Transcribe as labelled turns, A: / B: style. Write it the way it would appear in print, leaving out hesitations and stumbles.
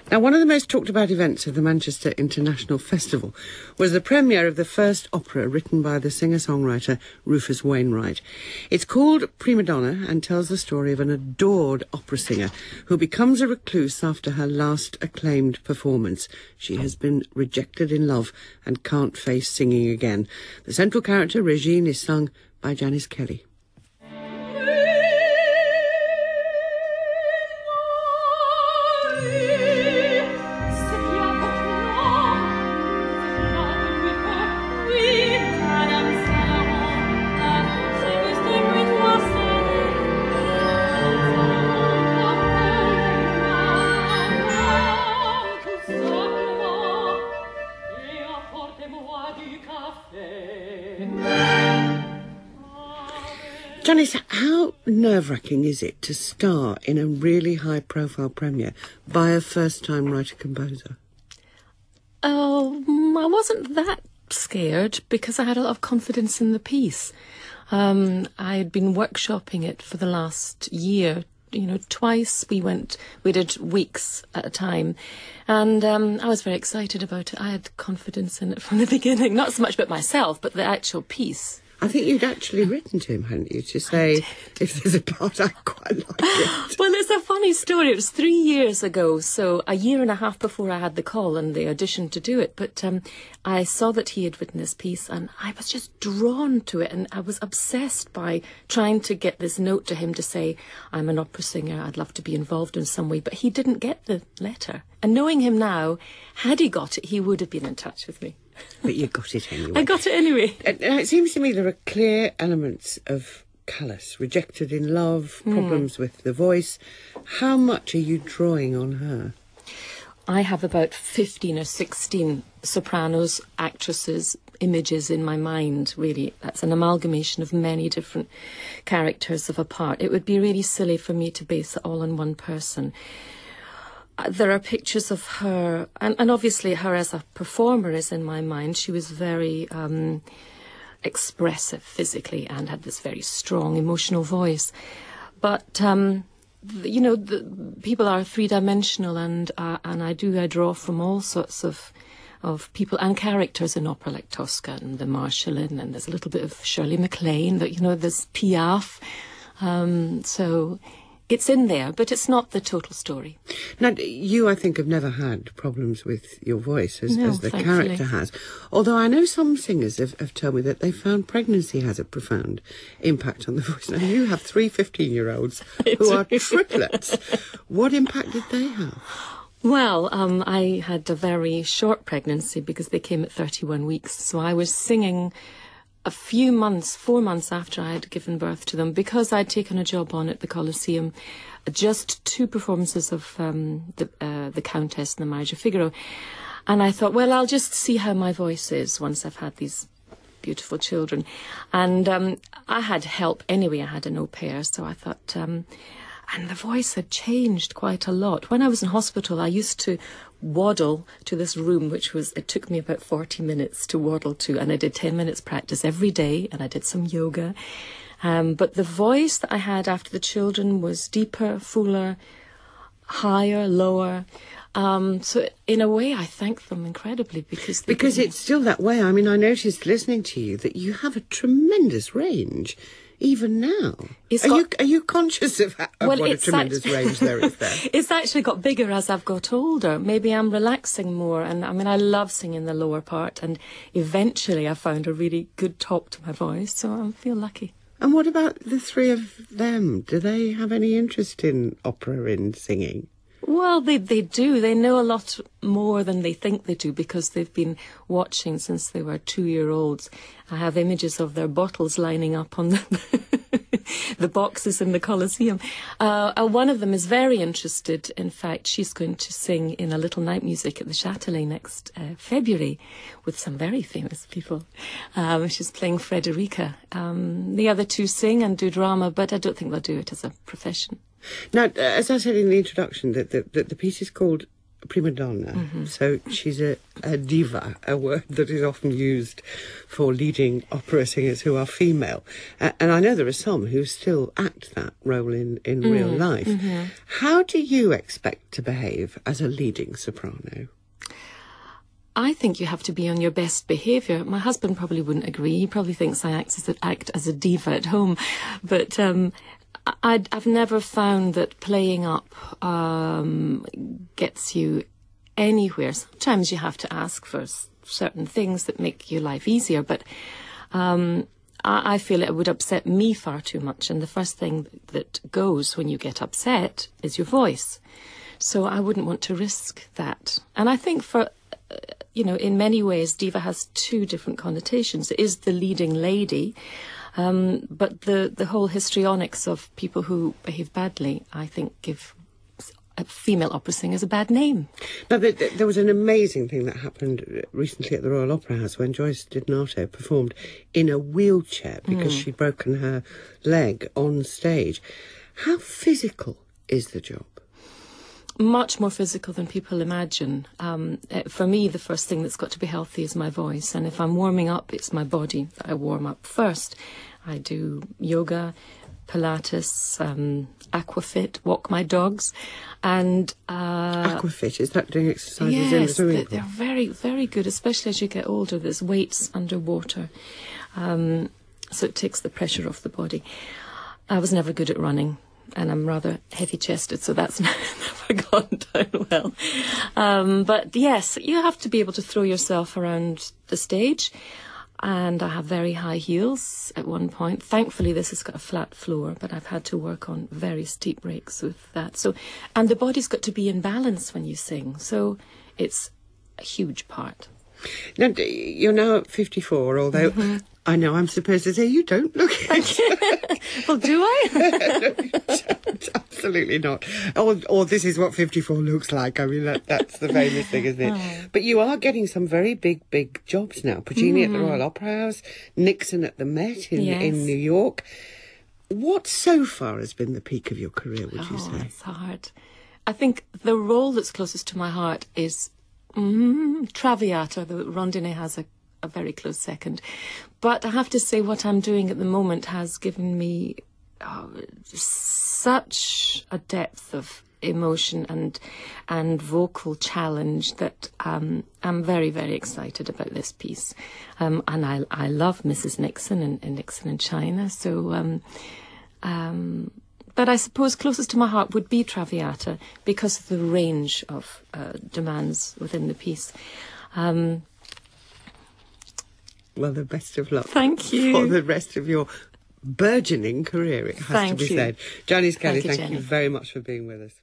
A: Now, one of the most talked about events of the Manchester International Festival was the premiere of the first opera written by the singer-songwriter Rufus Wainwright. It's called Prima Donna and tells the story of an adored opera singer who becomes a recluse after her last acclaimed performance. She has been rejected in love and can't face singing again. The central character, Regine, is sung by Janis Kelly. Janis, how nerve-wracking is it to star in a really high-profile premiere by a first-time writer-composer?
B: I wasn't that scared because I had a lot of confidence in the piece. I had been workshopping it for the last year. Twice we did weeks at a time, and I was very excited about it. I had confidence in it from the beginning, not so much about myself, but the actual piece.
A: I think you'd actually written to him, hadn't you, to say, if there's a part I quite like it.
B: Well, it's a funny story. It was 3 years ago, so a year and a half before I had the call and the audition to do it. But I saw that he had written this piece and I was just drawn to it, and I was obsessed by trying to get this note to him to say, I'm an opera singer, I'd love to be involved in some way. But he didn't get the letter. And knowing him now, had he got it, he would have been in touch with me.
A: But you got it anyway.
B: I got it anyway.
A: It seems to me there are clear elements of Callas, rejected in love, problems with the voice. How much are you drawing on her?
B: I have about 15 or 16 sopranos, actresses, images in my mind, really. That's an amalgamation of many different characters of a part. It would be really silly for me to base it all on one person. There are pictures of her, and obviously her as a performer is in my mind. She was very expressive physically and had this very strong emotional voice. But, people are three-dimensional, and I draw from all sorts of people and characters in opera, like Tosca and the Marschallin, and there's a little bit of Shirley MacLaine, but, there's Piaf. So it's in there, but it's not the total story.
A: Now, you, I think, have never had problems with your voice, as the
B: thankfully.
A: character has. Although I know some singers have told me that they found pregnancy has a profound impact on the voice. Now, you have 3 15-year-olds who are triplets. What impact did they have?
B: Well, I had a very short pregnancy because they came at 31 weeks. So I was singing a few months, 4 months after I had given birth to them, because I'd taken a job on at the Coliseum, just 2 performances of the Countess and the Marriage of Figaro. And I thought, well, I'll just see how my voice is once I've had these beautiful children. And I had help anyway. I had an au pair, so I thought... and the voice had changed quite a lot. When I was in hospital, I used to waddle to this room, it took me about 40 minutes to waddle to, and I did 10 minutes practice every day, and I did some yoga. But the voice that I had after the children was deeper, fuller, higher, lower. So in a way, I thank them incredibly because
A: it's still that way. I mean, I noticed listening to you that you have a tremendous range. Even now, are you conscious of what a tremendous range there is there?
B: It's actually got bigger as I've got older. Maybe I'm relaxing more, and I mean I love singing the lower part, and eventually I found a really good top to my voice, so I feel lucky.
A: And what about the 3 of them? Do they have any interest in opera, in singing?
B: Well, they do. They know a lot more than they think they do because they've been watching since they were 2-year-olds. I have images of their bottles lining up on the boxes in the Coliseum. One of them is very interested. In fact, she's going to sing in a little night music at the Châtelet next February with some very famous people. She's playing Frederica. The other 2 sing and do drama, but I don't think they'll do it as a profession.
A: Now, as I said in the introduction, that the piece is called prima donna. So she's a diva, a word that is often used for leading opera singers who are female. And I know there are some who still act that role in real life. How do you expect to behave as a leading soprano?
B: I think you have to be on your best behaviour. My husband probably wouldn't agree. He probably thinks I act as a diva at home. But I've never found that playing up gets you anywhere. Sometimes you have to ask for certain things that make your life easier. But I feel it would upset me far too much. And the first thing that goes when you get upset is your voice. So I wouldn't want to risk that. And I think in many ways, diva has two different connotations. It is the leading lady, but the whole histrionics of people who behave badly, I think, give female opera singers a bad name.
A: Now, there was an amazing thing that happened recently at the Royal Opera House when Joyce DiDonato performed in a wheelchair because she'd broken her leg on stage. How physical is the job?
B: Much more physical than people imagine. For me, the first thing that's got to be healthy is my voice. And if I'm warming up, it's my body that I warm up first. I do yoga, Pilates, aquafit, walk my dogs. And
A: aquafit, is that doing exercises in the
B: yes,
A: swimming pool?
B: They're very, very good, especially as you get older. There's weights underwater. So it takes the pressure off the body. I was never good at running. And I'm rather heavy-chested, so that's never gone down well. But yes, you have to be able to throw yourself around the stage. And I have very high heels at one point. Thankfully, this has got a flat floor, but I've had to work on very steep breaks with that. And the body's got to be in balance when you sing. So it's a huge part.
A: Now, you're now at 54, although I know I'm supposed to say you don't look it.
B: Well, do I?
A: No, you don't. Absolutely not. Or this is what 54 looks like. I mean, that's the famous thing, isn't it? Oh. But you are getting some very big jobs now. Puccini at the Royal Opera House, Nixon at the Met in New York. What so far has been the peak of your career, would you say?
B: Oh, it's hard. I think the role that's closest to my heart is Traviata. The Rondine has a very close second. But I have to say what I'm doing at the moment has given me such a depth of emotion and vocal challenge that I'm very, very excited about this piece. And I love Mrs. Nixon and Nixon in China. So, but I suppose closest to my heart would be Traviata because of the range of demands within the piece.
A: Well, the best of luck.
B: Thank you.
A: For the rest of your burgeoning career, it has to be said. Janis Kelly, thank you very much for being with us.